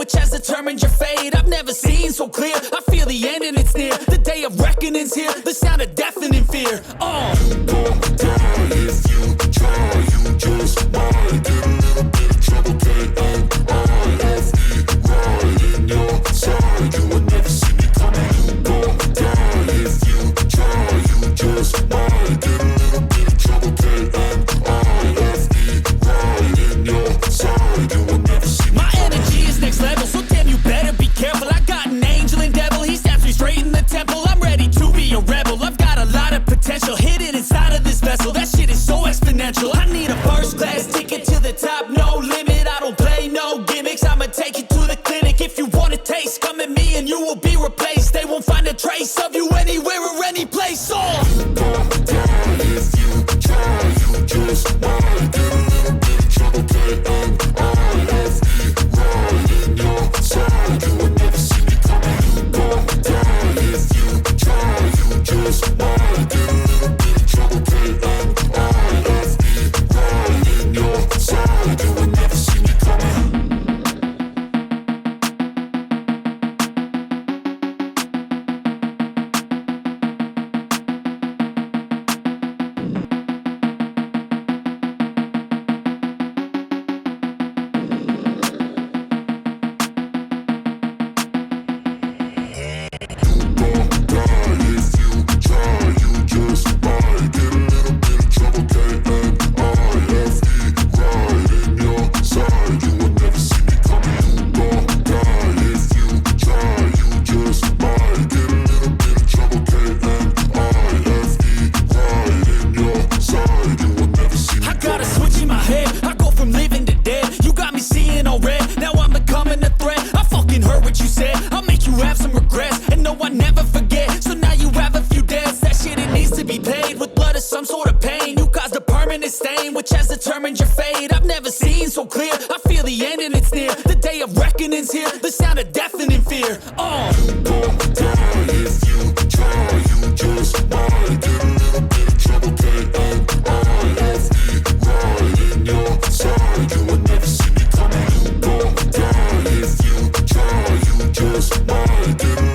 which has determined your fate. I've never seen so clear, I feel the end and it's near. The day of reckoning's here, the sound of deafening fear. You gon' die if you try, you just might get a little bit of trouble, K-N-I-F-E, right in your side, you will never see me coming. You gon' die if you try, you just might get a little bit of trouble, K-N-I-F-E, right in your side, you will never see me My coming. energy is next level, so damn you better be careful. I got an angel and devil, he stabs me straight in the temple. I'm ready to be a rebel, I've got a lot of potential hidden inside of this vessel. That shit is so exponential. I need a first class ticket to the top, no limit. I don't play no gimmicks, I'ma take you to the clinic. If you want a taste, come at me and you will be replaced. They won't find a trace of you anywhere or any place. You gon' die if you try, you just might get a little bit of trouble, K-N-I-F-E, right in your side, you will never see me coming. You gon' die if you try, you just might get a little bit of trouble, K-N-I-F-E, right in your side, you will never see me coming. Which has determined your fate. I've never seen so clear, I feel the end and it's near. The day of reckoning's here, the sound of deafening fear. You gon' die if you try, you just might get a little bit of trouble, K-N-I-F-E, right in your side, you will never see me coming. You gon' die if you try, you just might get a